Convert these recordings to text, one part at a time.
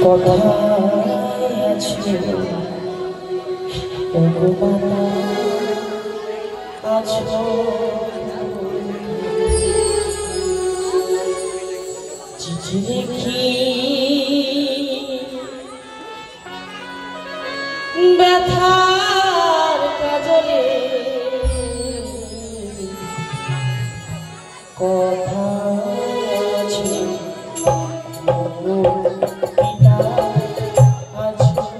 কোথায় আছো ওগো মাতা আছো চিঠি লিখি ব্যথার কাজলে কোথায় আছো পিতা আছো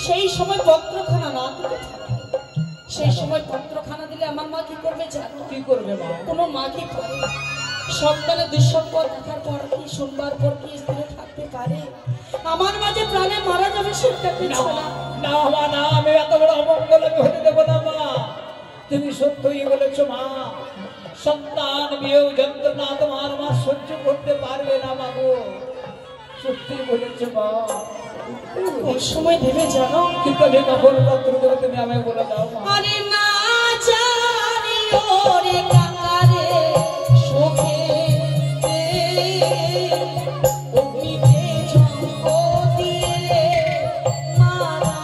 সেই সময় পত্রখানা না দিলে সেই সময় পত্রখানা দিলে আমার মা কি করবে জানো? কি করবে মা? কোনো মা কি পারে সন্তানের দুঃসম্পদ দেখার পর কি শুনবার পর কি স্ত্রী থাকতে পারে? আমার মাঝে প্রাণে মারা যাবে সেটাকে ছাড়া না মা না, আমি এত বড় অমঙ্গল আমি হতে দেবো না মা। তুমি সত্যই বলেছো মা, সন্তান বিয়োগ যন্ত্রণা তোমার মা সহ্য করতে পারবে না মা গো, সত্যি বলেছো মা। কোন সময় দেবে জানো? কিন্তু আমি কখন পত্র দেবো তুমি আমায় বলে দাও মা। আরে না জানি ওরে কাকারে সুখে অগ্নিতে ঝঙ্ক দিয়ে রে মারা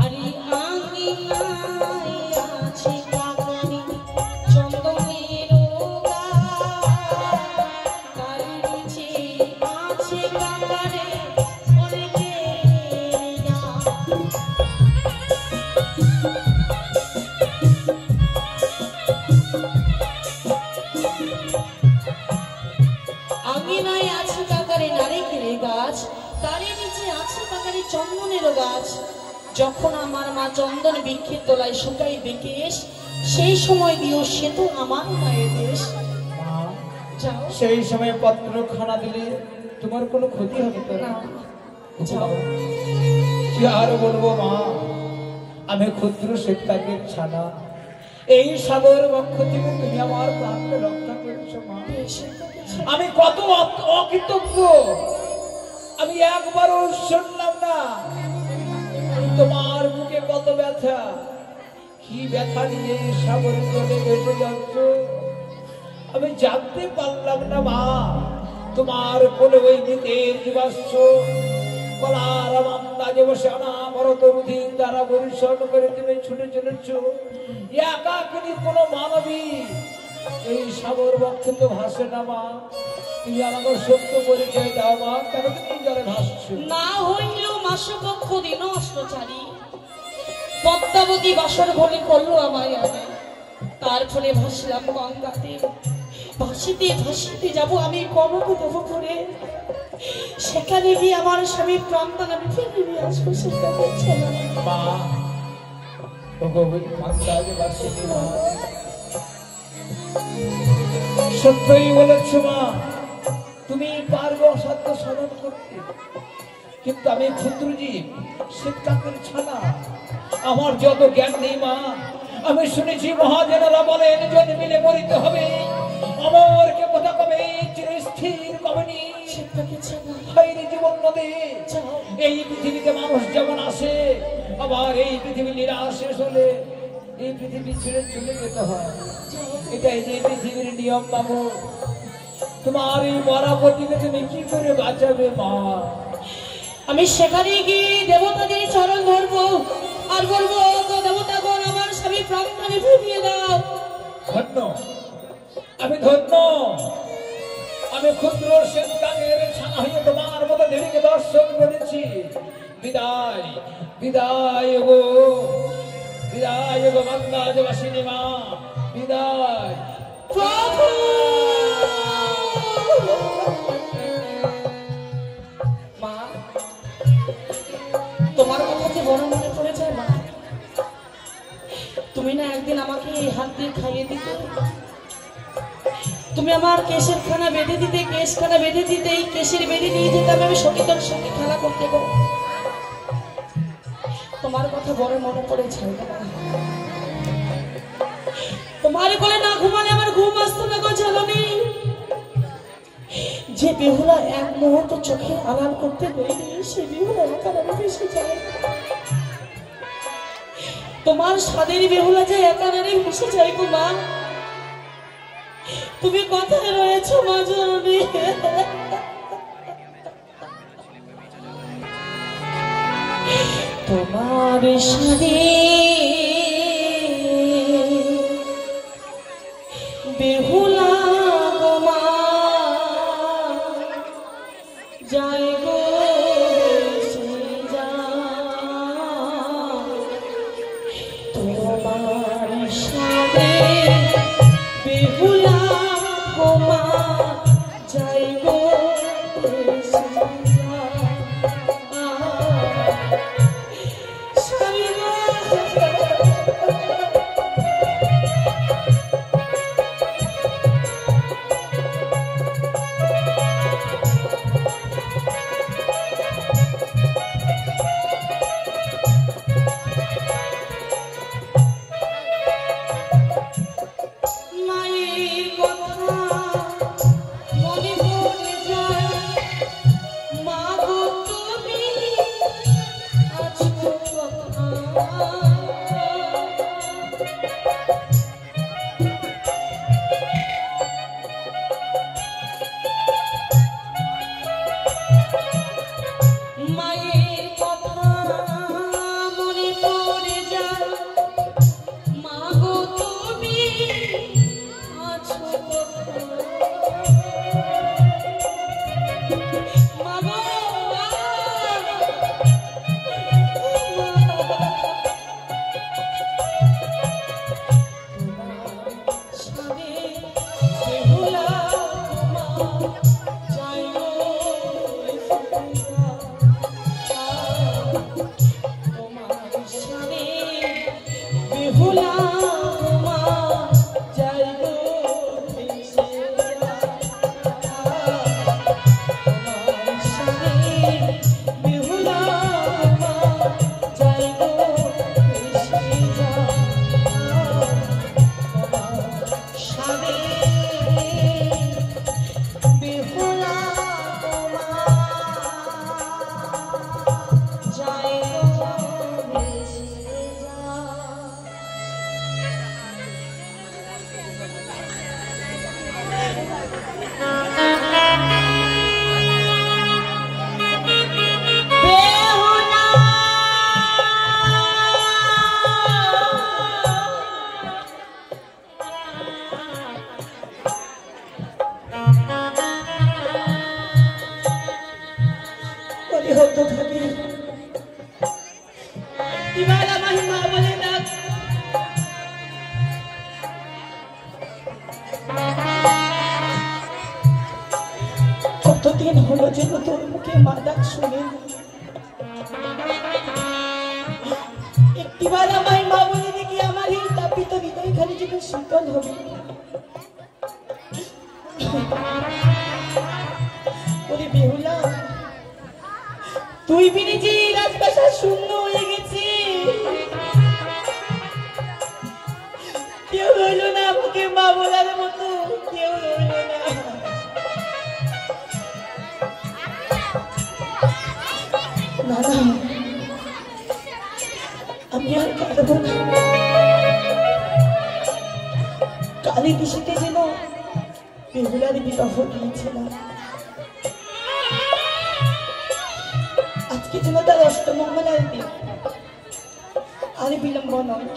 আরে আমি নাই আছি কাকারি চন্দনের তার নিচে আছে কাকারে অনেকে আঙিনায় আছে কাকারে নারিকেলের গাছ, তারই নিচে আছে কাকারে চন্দনের গাছ। যখন আমার মা চন্দন বৃক্ষের তলায় শুকাইবে কেশ, সেই সময় দিও সে তো আমার মায়ের দেশ। মা, যাও সেই সময় পত্রখানা দিলে তোমার কোনো ক্ষতি হবে তো না, না? যাও। কি আর বলবো মা, আমি ক্ষুদ্র শিক্ষকের ছানা, এই সাগর বক্ষ থেকে তুমি আমার প্রাণকে রক্ষা করেছো মা। আমি কত অকৃতজ্ঞ, আমি একবারও শুনলাম না তোমার বুকে কত ব্যথা, কি ব্যথা নিয়ে সাগর জলে ভেসে যাচ্ছ আমি জানতে পারলাম না মা। তোমার কোলে ওই নিতের জীবাশ্ম কলার আন্দাজে বসে অনাবরত রুধির দ্বারা পরিশ্রম করে তুমি ছুটে চলেছ একাকিনী কোনো মানবী এই সাগর বক্ষে তো ভাসে না মা। তুমি আমাকে সত্য পরিচয় দাও মা, কেন তুমি জলে ভাসছ? না হইলেও মাসপক্ষ দিন অষ্টচারী পদ্মাবতী বাসর ঘরে করলো আমায় আনে, তার ফলে ভাসলাম গঙ্গাতে। ভাসিতে ভাসিতে যাব আমি কনক দেব করে, সেখানে গিয়ে আমার স্বামী প্রাণদান আমি ফিরে নিয়ে আসবো। সেখানে ছেলে মা ওগো ওই মান্দাজে ভাসিনি মা, সত্যই বলেছ মা, তুমি পারবে অসাধ্য সাধন করতে, কিন্তু আমি ক্ষুদ্র জীব শিক্ষকের ছানা, আমার যত জ্ঞান নেই মা। আমি শুনেছি মহাজনেরা বলেন জন্মিলে মরিতে হবে, অমরকে কথা কবে চিরস্থির কবেনি জীবন নদী। এই পৃথিবীতে মানুষ যেমন আসে, আবার এই পৃথিবী নিরাশে চলে, এই পৃথিবী ছেড়ে চলে যেতে হয়, এটাই যে পৃথিবীর নিয়ম বাবু। তোমার এই মরাপতিকে তুমি কি করে বাঁচাবে মা? আমি সেখানে গিয়ে দেবতাদের চরণ ধরবো আর বলবো, গো দেবতাগণ আমার স্বামী প্রাণদানে ফিরিয়ে দাও। ধন্য, আমি ধন্য, আমি ক্ষুদ্র শ্বেতাঙ্গের ছানা হয়ে তোমার মতো দেবীকে দর্শন করেছি। বিদায় বিদায় গো, বিদায় গো মন্দাজবাসিনী মা, বিদায়। প্রভু মা, তোমার কথা যে বড় মনে পড়ে যায় মা। তুমি না একদিন আমাকে এই হাত দিয়ে খাইয়ে দিতে, তুমি আমার কেশের খানা বেঁধে দিতে, কেশ খানা বেঁধে দিতে, এই কেশের বেঁধে নিয়ে যেতাম আমি সঙ্গীতর সঙ্গে খেলা করতে গো। তোমার কথা বড় মনে পড়ে যায় না। তোমার কোলে না ঘুমালে আমার ঘুম আসতো না গো জাননি। যে বেহুলা এক মুহূর্ত চোখে আড়াল করতে দেয়নি, সে বেহুলা একার আমি ভেসে যায়। তোমার স্বাদের বেহুলা যে একাধারে ভেসে যায় গো মা। তুমি কোথায় রয়েছো মা জননী? তোমার সাথে বেহুলা গো মা যায় গো ভেসে যায়। তোমার এবার আমার মা বলে ডাক। কতদিন হলো যেন তোর মুখে মা ডাক শুনে, একটিবার আমার মা বলে দেখি আমার এই তাপিত হৃদয় খালি যেন শীতল হবে। ওরে বেহুলা, তুই বিনে যে রাজপ্রাসাদ শূন্য হয়ে গেছে, কেউ রইল না আমাকে মা বলার মতো, কেউ রইল না। না না, আমি আর কাঁদব না। কালী দিশিতে যেন বেহুলার বিবাহ দিয়েছিলাম, আজকে যেন তার অষ্টমঙ্গলার দিন। আর বিলম্ব নয়।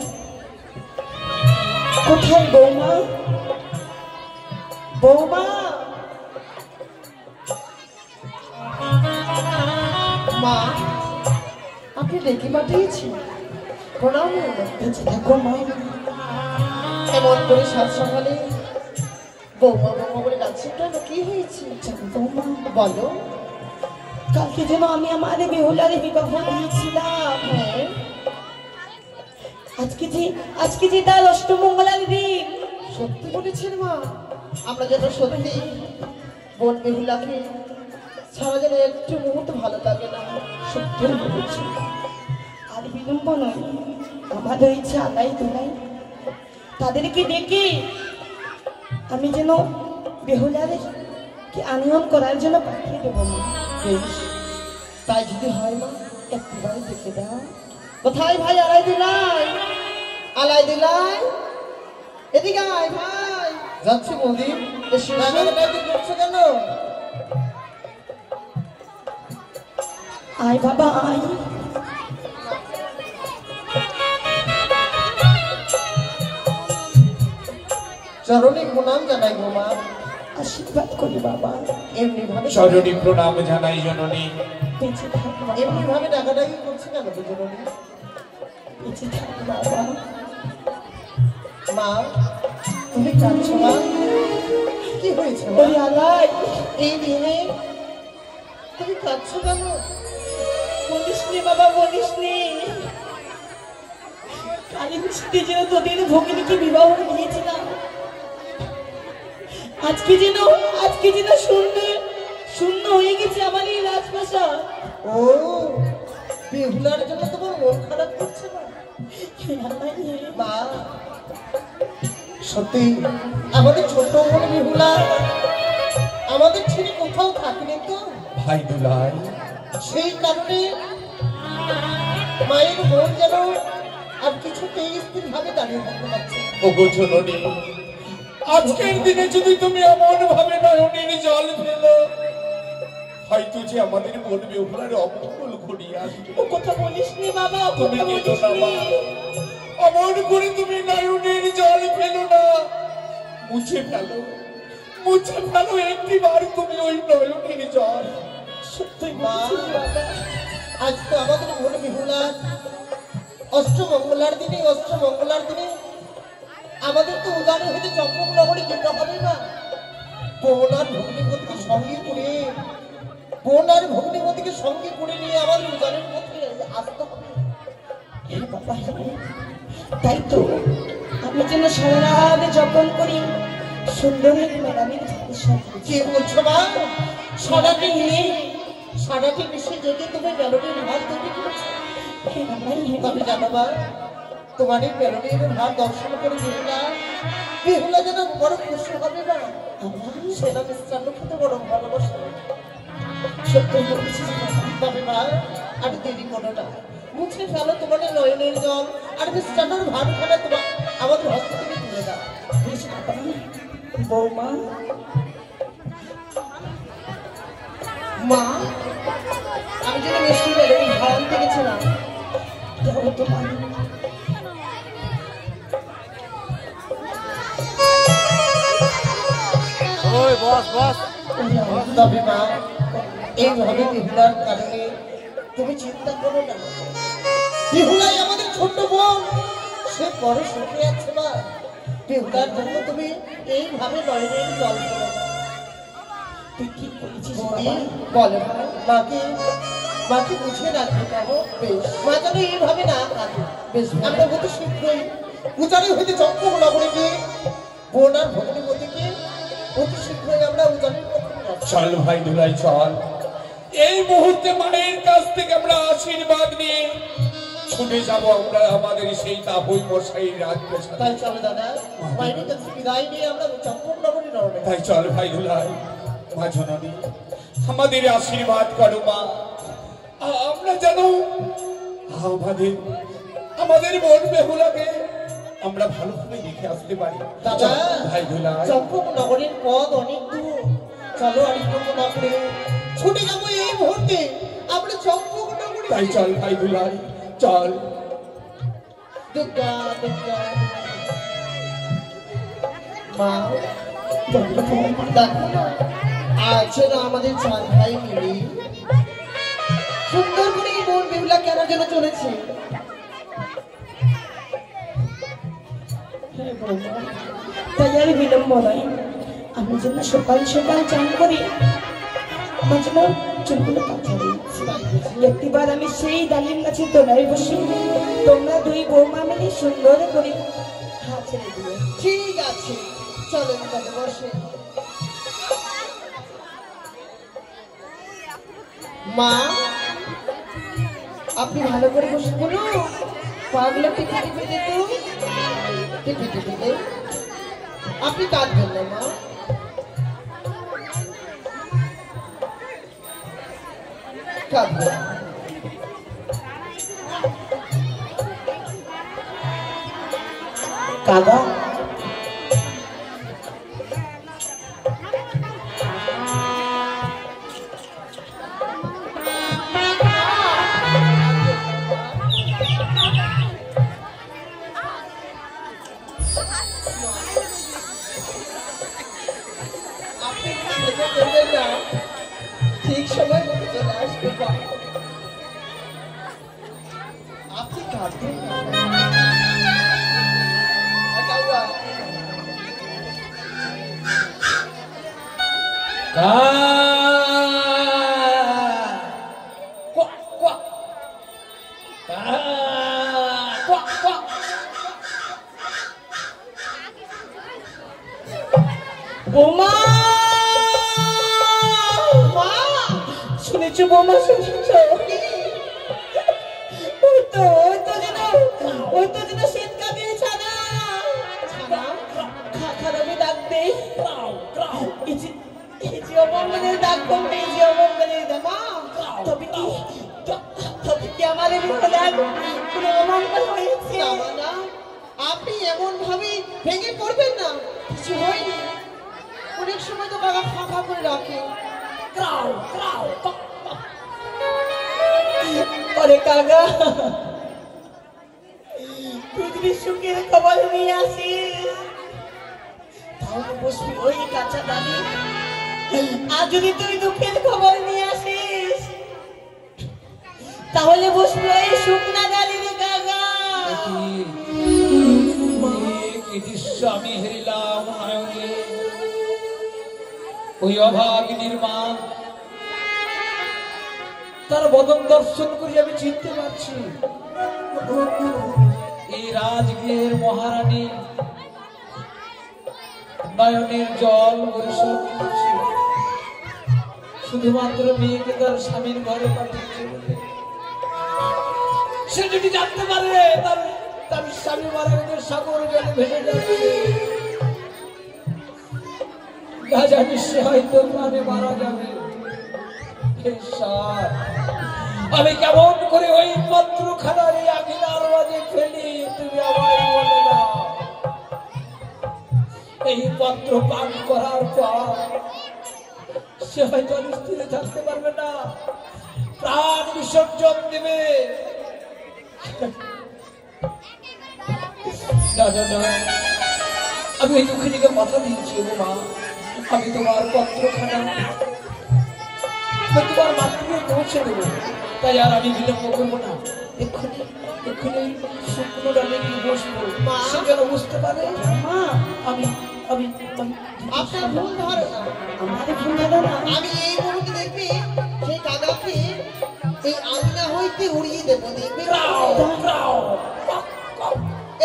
কোথায় বৌমা? বৌমা, মা, আপনি ডেকে পাঠিয়েছি? প্রণাম। বেঁচে থাকো মা। এমন করে সাত সকালে বৌমা বৌমা বলে ডাকছে কেন? কি হয়েছে? বৌমা, বলো। কালকে যেন আমি আমার বেহুলার বিবাহ দিয়েছিলাম, আজকে যে তার অষ্টমঙ্গলার দিন। সত্যি বলেছেন মা? আমরা যেন সত্যি বোন বেহুলাকে ছাড়া যেন একটু মুহূর্ত ভালো লাগে না। সত্যি বলেছি। আর বিলম্ব নয়, আমার ইচ্ছা আলাই তোলাই তাদেরকে ডেকে আমি যেন বেহুলার আনয়ন করার জন্য পাঠিয়ে দেবো মা। বেশ, তাই যদি হয় মা, একটুবারে দেখে দাও। কোথায় ভাই আলাই দিলাই? আলাই দিলাই, এদিকে আয় ভাই। যাচ্ছি বৌদি। এসে করছো কেন? আয় বাবা আয়। চরণে প্রণাম জানাই গো মা। আশীর্বাদ করি বাবা। এমনি ভাবে চরণী প্রণাম জানাই জননী। বেঁচে থাক বাবা, এমনি ভাবে ডাকাডাকি করছে কেন গো জননী? বেঁচে থাক বাবা। মা, তুমি কাঁদছো মা? কি হয়েছে মা? ওই আলাই, এই দিনে তুমি কাঁদছো কেন? বলিস নে বাবা, বলিস নে। কালী মিষ্টি যেন তোদের ভগিনীকে বিবাহ দিয়েছিলাম, আজকে যেন শূন্য হয়ে গেছে আমার এই রাজপ্রাসাদ। ও, বেহুলার জন্য তোমার মন খারাপ করছে না? মা, সত্যি আমাদের ছোট বোন বেহুলা আমাদের ছেড়ে কোথাও থাকেনি তো ভাই দুলাই, সেই কারণে মায়ের মন যেন আর কিছুতেই স্থির ভাবে দাঁড়িয়ে থাকতে পারছে। ওগো জননী, আজকের দিনে যদি তুমি এমন ভাবে নয়নের জল ফেলো, হয়তো যে আমাদের বোন বেহুলার অমঙ্গল ঘনিয়ে আসবে। ও কথা বলিস নে বাবা, ও তুমি কথা কেঁদো বলিস না মা, নে। অমন করে তুমি নয়নের জল ফেলো না, মুছে ফেলো একটিবার তুমি ওই নয়নের জল। সত্যি মা, বলছিস বাবা। আজ তো আমাদের বোন বেহুলার অষ্টমঙ্গলার দিনে আমাদের তো উদারে হইতে চম্পকনগরে যেতে হবে না। বোন আর ভগ্নিপতিকে সঙ্গে করে নিয়ে আমাদের উদারের মধ্যে আসতে হবে। হ্যাঁ বাবা, তাই তো আমি যেন সারা রাত যপন করি সুন্দর এক মেলামের সাথে। কে বলছো মা? সারাটি মিশে জেগে তুমি মেলোডির ভাত তৈরি করেছো। তবে জানো মা, তোমার এই মেলোডির ভাত দর্শন করে বেহুলা যেন বড় খুশি হবে না। সেটা মিষ্টান্ন খেতে বড় ভালোবাসে। সত্যি বলছিস বাবা। তবে মা, আর দেরি করো না, মুছে ফেলো তোমাদের নয়নের জল আর মিষ্টান্নর ভাত খানা তোমার আমাদের হস্ত থেকে তুলে দাও। বেশ বাবা। বৌমা, মা, আমি যেন মিষ্টি মেলোডি ভাত আনতে গেছিলাম। দেবো তোমার। তবে মা, এইভাবে বেহুলার কারণে তুমি চিন্তা করো না, বিহুলাই আমাদের ছোট্ট বোন, সে বড় সুখে আছে মা। বিহুলার জন্য তুমি এইভাবে নয়নের জল করো না। তুই ঠিক বলেছিস বৌদি, বাবা। বলে মা, মাকে বুঝে রাখবে কেন? বেশ, মা যেন এইভাবে না কাঁদে। বেশ, আমরা অতি শীঘ্রই উজানি হইতে চম্পক নগরে গিয়ে বোন আর ভগ্নিপতিকে অতি শীঘ্রই আমরা উজানির পক্ষে নিয়ে আসবো। চল ভাই দুলাই চল, এই মুহূর্তে মায়ের কাছ থেকে আমরা আশীর্বাদ নিয়ে ছুটে যাব আমরা আমাদের সেই তাপই মশাই রাজপ্রাসাদে। তাই চলো দাদা, মায়ের কাছে বিদায় নিয়ে আমরা চম্পক নগরে রওনা। তাই চল ভাই দুলাই। মা জননী, আমাদের আশীর্বাদ করো মা, আমরা যেন আমাদের বোন বেহুলাকে আমরা ভালোভাবে দেখে আসতে পারি। দাদা, ভাই দুলাই, চম্পক নগরের পথ অনেক দূর, চলো আরিফপুর নগরে ছুটে যাবো এই মুহূর্তে আমরা চম্পক নগরে। তাই চল ভাই দুলাই চল। দুর্গা দুর্গা মা, দেখো না, আজ না আমাদের চার ভাই মিলে সুন্দর করে এই বোন বেহুলা কেন যেন চলেছে। তাই আর বিলম্ব নয়, আমি যেন সকাল সকাল চান করি, আমার যেন চুলগুলো কাঁচা দিয়েছি। একটিবার আমি সেই ডালিম গাছে তোলায় বসে তোমরা দুই বৌমা মিলে সুন্দর করে হাত ছেড়ে দিও। ঠিক আছে, চলো তবে বসে। মা, আপনি ভালো করে বসে বলো, পাগুলো টিপে টিপে দিত, টিপে টিপে দে। আপনি কাঁদবেন না মা, কাঁদবেন না। কাদা আপনি সেটা করবেন না, ঠিক সময় মতো চলে আসবে মা। আপনি কাঁদবেন না। কাউয়া, বৌমা, মা, শুনেছো বৌমা, শুনেছো? ওই তো যেন শীতকালীন ছানা খারাপে ডাকবে, এই যে অমঙ্গলের ডাক বলবে, এই যে অমঙ্গলের ডাক। মা, তবে কি আমার এই বিপদার কোনো অমঙ্গল হয়েছে? না মা, না, আপনি এমন ভাবে ভেঙে পড়বেন না, কিছু হয়নি। অনেক সময় তো বাবা ফাঁকা করে রাখে। ওরে কাকা, তুই যদি সুখের খবর নিয়ে আসিস তাহলে বসবি ওই কাঁচা দাঁড়িয়ে, আর যদি তুই দুঃখের খবর নিয়ে আসিস তাহলে বসবি ওই শুকনা দাঁড়িয়ে। কাকা, আমি হেরিলাম নয়নে, ওই অভাগিনীর মা, তার বদন দর্শন করে আমি চিনতে পারছি এই রাজগৃহের মহারানী নয়নের জল পরিশোধ করছে, শুধুমাত্র মেয়েকে তার স্বামীর ঘরে পাঠিয়েছে বলে। সে যদি জানতে পারে তার স্বামী মারা গেছে, সাগর জলে ভেসে যাচ্ছে, না জানি সে হয়তো প্রাণে মারা যাবে। আমি কেমন করে ওই পত্রখানার এই আঙিনার মাঝে ফেলি, তুমি আমায় বলে দাও। এই পত্র পান করার পর সে হয়তো স্থিরে থাকতে পারবে না, প্রাণ বিসর্জন দেবে। আমি এই দুঃখিনীকে কথা দিচ্ছি মা, আমি তোমার পত্রখানা তোমার মাতৃকে পৌঁছে দেবো। তাই আর আমি বিলম্ব করবো না, এক্ষুনি এক্ষুনি শুকনো ডালে গিয়ে বসবো। মা। সে যেন বুঝতে পারে মা, আমি আমি আপনার ভুল ধারণা। আমাদের ভুল ধারণা। আমি এই মুহূর্তে দেখবে সেই কাদাকে এই আঙিনা হইতে উড়িয়ে দেবো, দেখবে।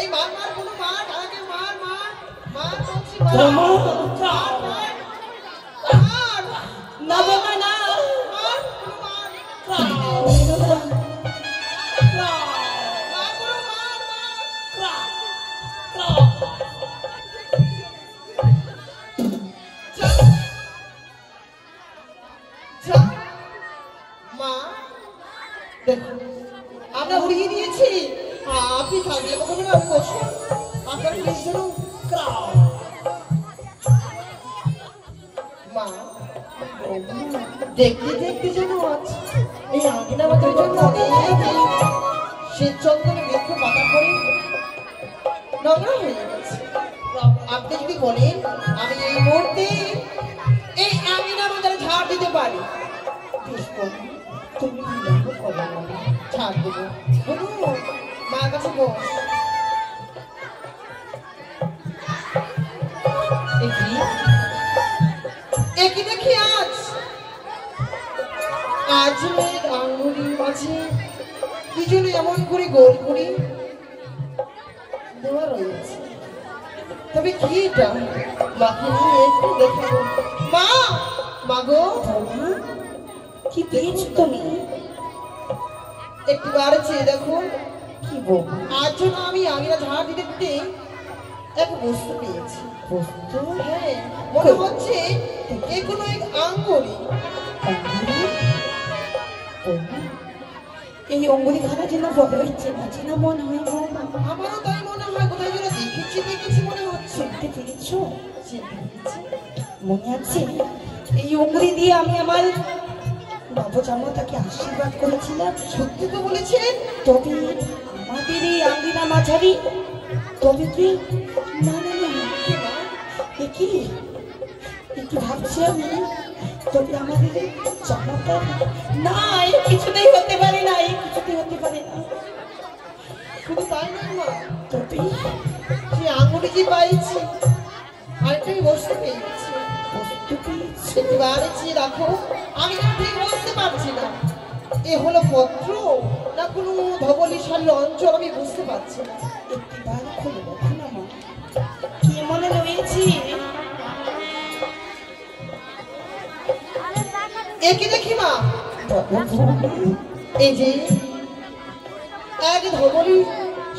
এই মার মার কোনো মার, কাদাকে মার মার মার, বলছি মার মা। মার মার মার না বাবা না। মার কোনো মার, মা কোনো মার মার। যা যা মা, দেখুন আমরা উড়িয়ে দিয়েছি। আপনি থাকলে কখনো আমি বসুন, আপনার প্লিজ ধরুন। মা, দেখতে দেখতে যেন আজ এই আঙিনা আমাদের জন্য শীত চন্দনে বৃক্ষ পাতা করে নোংরা হয়ে গেছে। আপনি যদি বলেন আমি এই মুহূর্তে এই আঙিনা আমাদের ঝাড় দিতে পারি, বেশ বলুন, তুমি বিলম্ব করো না, ঝাড় দেবো। বলুন মার কাছে বস। একই দেখি আজ আজ মেয়ের আঙ্গুলির মাঝে কি জন্য এমন করে গোল করে দেওয়া রয়েছে। তবে কি এটা মাকে নিয়ে একটু দেখাবো। মা, মাগো, কি পেয়েছো তুমি? একটু বারে চেয়ে দেখুন। কি বল? আজ জন্য আমি আঙিনা ঝাড় দিতে দিতে এক বস্তু পেয়েছি। বস্তু? হ্যাঁ, মনে হচ্ছে এ কোনো এক আঙ্গুলি। এই অঙ্গুলি খানা যেন বড় হচ্ছে না, যেন মনে হয় আমারও তাই মনে হয়, কোথায় যেন দেখেছি মনে হচ্ছে। চিনতে পেরেছো? মনে আছে এই অঙ্গুলি দিয়ে আমি আমার বাবু জামাতাকে আশীর্বাদ করেছিলাম? সত্যি তো বলেছেন। তবে আমাদের এই আঙ্গিনা মাঝারি, তবে কি না না না কি ভাবছি আমি, তবে আমাদের জামাতা না, এই কিছুতেই হতে পারে না, এই কিছুতেই হতে পারে না। শুধু তাই নয় মা, তবে সেই আঙুলি যে পাইছি আরেকটাই বস্তু পেয়েছি। বস্তু পেয়েছি? একবারে চেয়ে রাখো, আমি না ঠিক বুঝতে পারছি না এ হলো পত্র না কোনো ধবলিশালী অঞ্চল, আমি বুঝতে পারছি না। একটিবার খুলে দেখো না মা, কি মনে রয়েছে? একে দেখি মা, এই যে এক ধবলি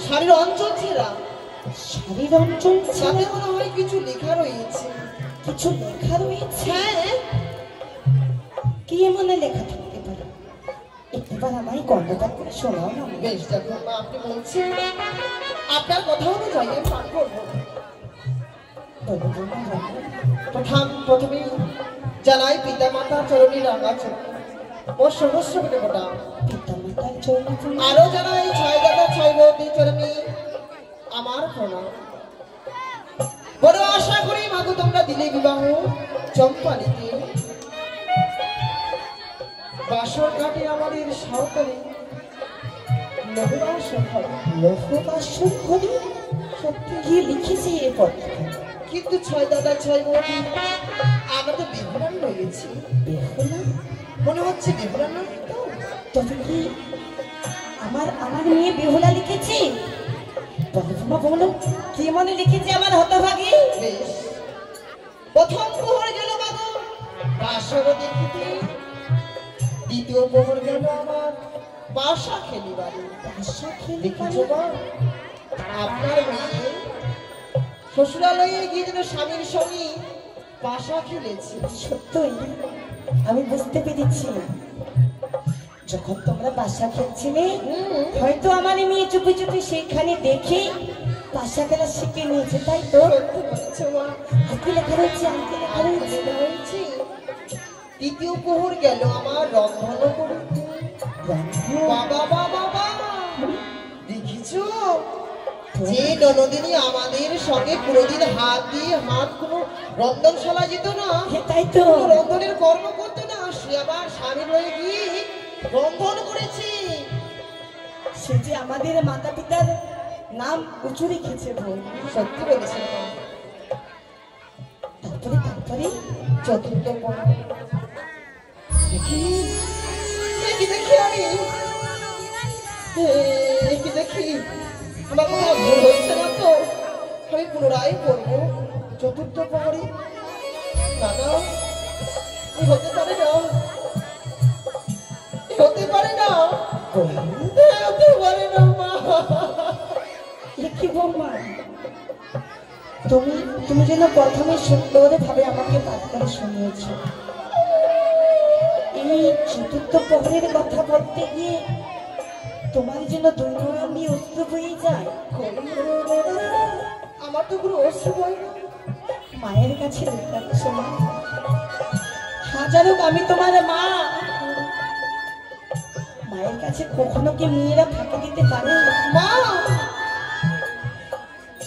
শাড়ির অঞ্চল ছেঁড়া, শাড়ির অঞ্চল সাথে মনে হয় কিছু লেখা রয়েছে। কিছু লেখা রয়েছে? হ্যাঁ, কি মনে লেখা থাকতে পারে? একটিবার আমায় গন্ধটা করে শোনাও না। বেশ দেখুন মা, আপনি বলছেন আপনার কথা অনুযায়ী আমি পাঠ করবো। প্রথমে জানাই পিতা মাতা চরণী রাঙা চোখ ও সহস্র পেটে গোটা। পিতা মাতার চরণে আরো জানাই ছয় দাদা ছয় বৌদি চরণী আমার প্রণাম। বড় আশা করি মাগো তোমরা দিলে বিবাহ চম্পালিতে। বাসর ঘাটে আমাদের সাঁওতালি লঘুবাসর হবে। লঘুবাসর ঘরে সত্যি গিয়ে লিখেছে এ পত্র, কিন্তু ছয় দাদা ছয় বৌদি আমরা তো বেহুলান রয়েছি। বেহুলা? মনে হচ্ছে বেহুলান না তো? তবে কি আমার মেয়ে বেহুলা লিখেছে? তোমা বলো কি মনে লিখেছে আমার হতভাগী? বেশ, প্রথম প্রহর গেল মাগো বাসর দেখিতে, দ্বিতীয় প্রহর গেল আমার বাসা খেলিবারে। বাসা খেলে দেখেছো মা, আপনার মেয়ে শ্বশুরালয়ে গিয়ে যেন স্বামীর সঙ্গে বাসা খেলেছে। সত্যই আমি বুঝতে পেরেছি, যখন তোমরা বাসা খেলছিলে হয়তো আমার মেয়ে চুপি চুপি সেখানে দেখে বাসা খেলা শিখে নিয়েছে, তাই তো? সত্যি বলেছো মা। আঁকি লেখা রয়েছে, আঁকি লেখা রয়েছে। হয়েছে তৃতীয় প্রহর গেল আমার রন্ধন করতে। বাবা বাবা বাবা, দেখিছো যে ননদিনী আমাদের সঙ্গে কোনোদিন হাত দিয়ে হাত কোনো রন্ধনশালা যেত না, তাই তো? কোনো রন্ধনের কর্ম করতো না, সে আবার স্বামীর হয়ে গিয়ে বন্ধন করেছি। সে যে আমাদের মাতা পিতার নাম উঁচু রেখেছে বউ। সত্যি বলেছে। তারপরে চতুর্থ দেখি আমি দেখি আমার কোনো ভুল হয়েছে না তো? আমি পুনরায় করবো চতুর্থ প্রহরী। না না, হতে পারে না, হতে পারে না, হতে পারে না মা। কি বৌমা, তুমি যেন প্রথমে সুন্দর ভাবে আমাকে পাঠ করে শুনিয়েছ। এই চতুর্থ প্রহরের কথা বলতে গিয়ে তোমার জন্য দুই আমি অস্ত্র হয়ে যায়। আমার তো কোনো অস্ত্র হয় না। মায়ের কাছে লুকাচ্ছ মা। হাজারো আমি তোমার মা, মায়ের কাছে কখনো কি মেয়েরা ফাঁকে দিতে পারে? মা,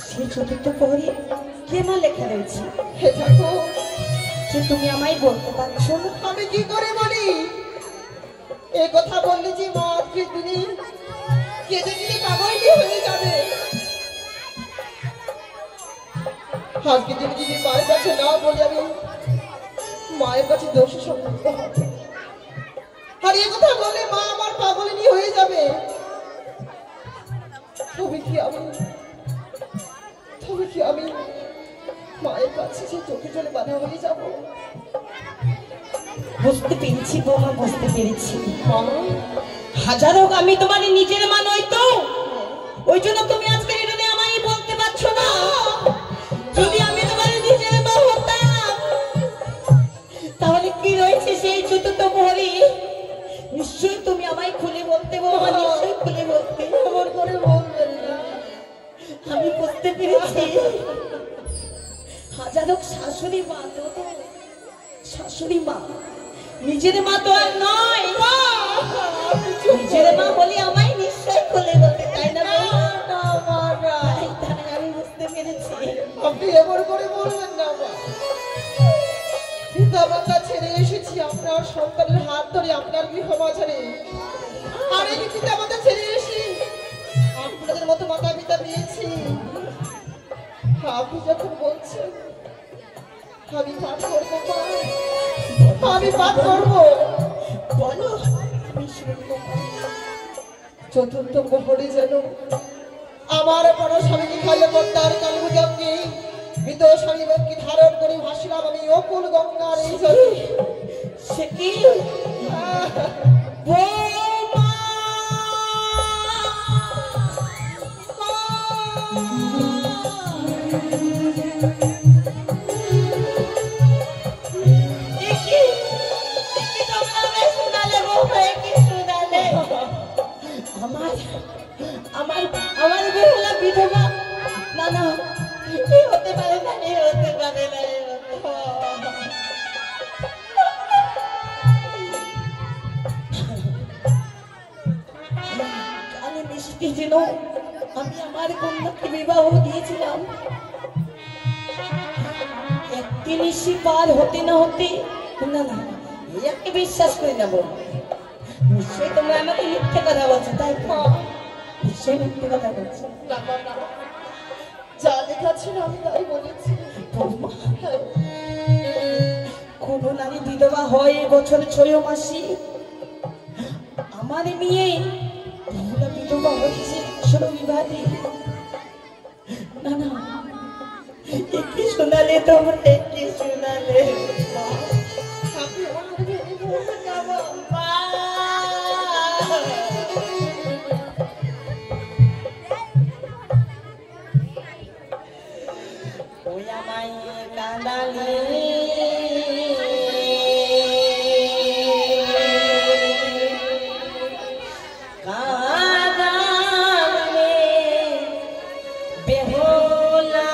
সেই চতুর্থ প্রহরে কে মা লেখা রয়েছে? হে ঠাকুর, যে তুমি আমায় বলতে পারছো না? আমি কি করে বলি? এ কথা বললে যে মা আজকে দিনে কেঁদে কেঁদে পাগলটি হয়ে যাবে। আজকে দিনে যদি মায়ের কাছে না বলি, আমি মায়ের কাছে দোষী সম্পর্ক হবে। আর এ কথা বলে মা আমার পাগলিনী হয়ে যাবে। তবে কি আমি মায়ের কাছে যে চোখে জলে বাধা হয়ে যাব? বুঝতে পেরেছি বৌমা, বুঝতে পেরেছি। মা, হাজারো আমি তোমার নিজের মা নই তো, ওই জন্য তুমি আজকে এটা নিয়ে আমায় বলতে পারছো না। যদি আমি তোমার নিজের মা হতাম, তাহলে কি রয়েছে সেই চতুর্থ প্রহরী? নিশ্চয়ই তুমি আমায় খুলে বলতে, বৌমা, নিশ্চয়ই খুলে বলতে। এমন করে বলবেন না। আমি বুঝতে পেরেছি। হাজারো শাশুড়ি মা তো, শাশুড়ি মা নিজের মা তো আর নয়। নিজের মা বলি আমায় নিশ্চয় খুলে বলতে, তাই না? আমি বুঝতে পেরেছি। আপনি এমন করে বলবেন না মা। পিতা মাতা ছেড়ে এসেছি আপনার সন্তানের হাত ধরে আপনার গৃহ মাঝারে। আর এই পিতা মাতা ছেড়ে এসে আপনাদের মতো মাতা পিতা পেয়েছি। আপনি যখন বলছেন আমি পাঠ করবো মা, আমি পাঠ করবো। বলো, আমি শুনবো। চতুর্থ প্রহরে যেন আমার বড় স্বামীকে খাইলে পদ্মার কালভুজঙ্গে মৃত স্বামীকে ধারণ করে ভাসিলাম আমি অকুল গঙ্গার এই জলে। সে কি বৌমা? আমার বেহুলা বিধবা। না না, এ হতে পারে না, এ হতে পারে না, এ হতে পারে না। কানে মিষ্টি যেন আমি আমার কন্যাকে বিবাহ দিয়েছিলাম, একটি নিশি পার হতে না হতে, না না, একে বিশ্বাস করে নেব। নিশ্চয়ই তোমরা আমাকে মিথ্যে কথা বলছো, তাই তো? নিশ্চয়ই মিথ্যে কথা বলছো। যা লেখা ছিল আমি তাই বলেছি। কোন নারী বিধবা হয় এবছর 6 মাসে, আমার মেয়ে বিধবা হয়েছে বিবাদী। না না, কি শোনালে তোমরা, কি শোনালে? আপনি আমার মনে ভেঙে পড়বেন না মা। ওই আমায় কাঁদালে বেহুলা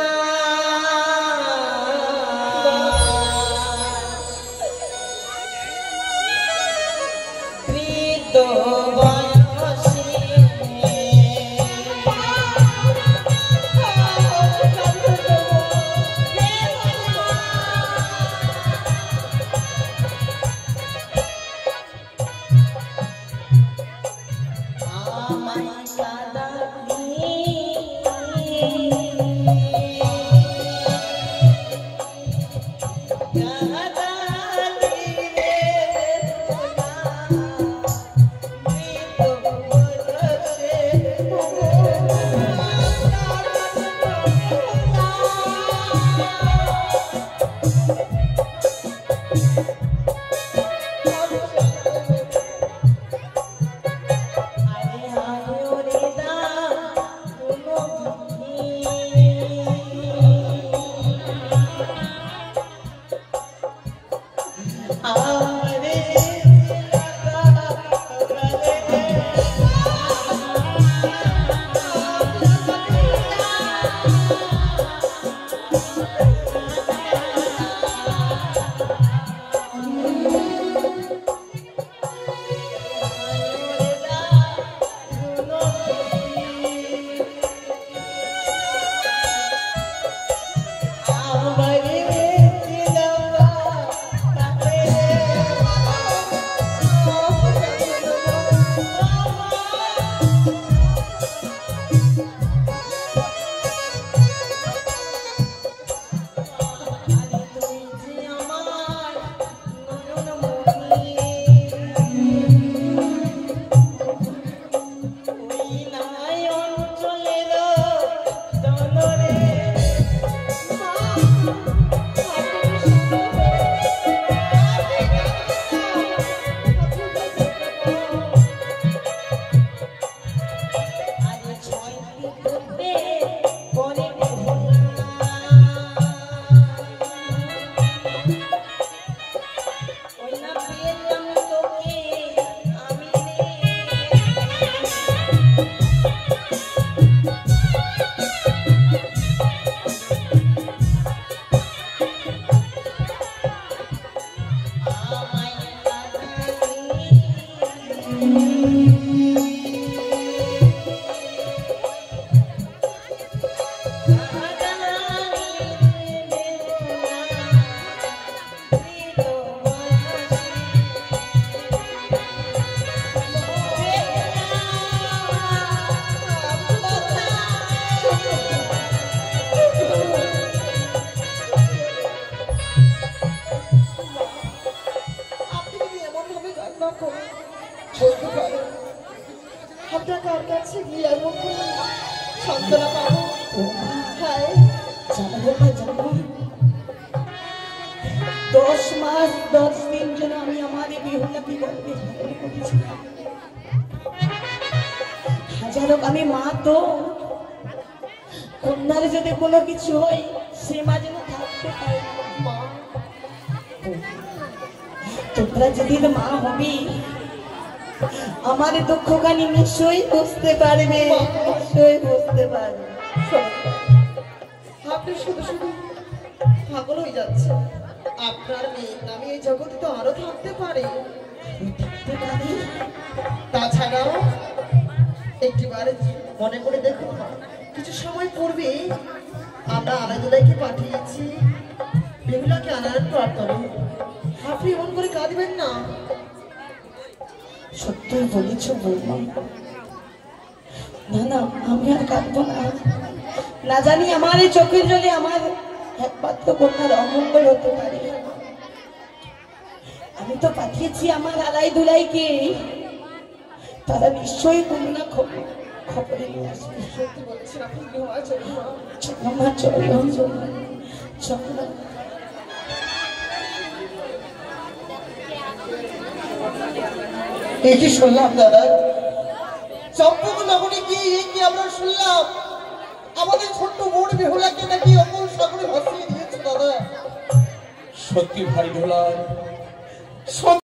আপনার কার কাছে গিয়ে এমন সান্ত্বনা পাবো? হ্যাঁ জানো 10 মাস 10 দিন যেন আমি আমার এই বিহুলাকে গর্বে ধারণ করেছিলাম। হাজারো আমি মা তো কন্যার যদি কোনো কিছু হয় সে মা যেন থাকতে পারে না। মা তোমরা যেদিন মা হবি আমার দুঃখখানি নিশ্চয়ই বুঝতে পারবে, নিশ্চয়ই বুঝতে পারবে। আপনি শুধু শুধু পাগল হয়ে যাচ্ছে। আপনার মেয়ে আমি এই জগতে তো আরো থাকতে পারি। তাছাড়াও একটিবারে মনে করে দেখুন, কিছু সময় পূর্বে আমরা আলাদুলাইকে পাঠিয়েছি বেহুলাকে আনার প্রার্থনা। আপনি এমন করে কাঁদবেন না। সত্যই বলেছ বৌমা। না না আমি আর কাঁদবো না। না জানি আমার এই চোখের জলে আমার একমাত্র কন্যার অমঙ্গল হতে পারে। আমি তো পাঠিয়েছি আমার আলাই দুলাইকে, তারা নিশ্চয়ই কোনো না খবরে নিয়ে আসবে। সত্যি বলছেন আপনি বিবাহ চলুন মা। চলো মা, চলো চলো। এই কি শুনলাম দাদা, চম্পক নগরে গিয়ে কি আমরা শুনলাম আমাদের ছোট্ট বোন বেহুলাকে নাকি অমল সাগরে ভাসিয়ে দিয়েছে দাদা। সত্যি ভাই ঢোলার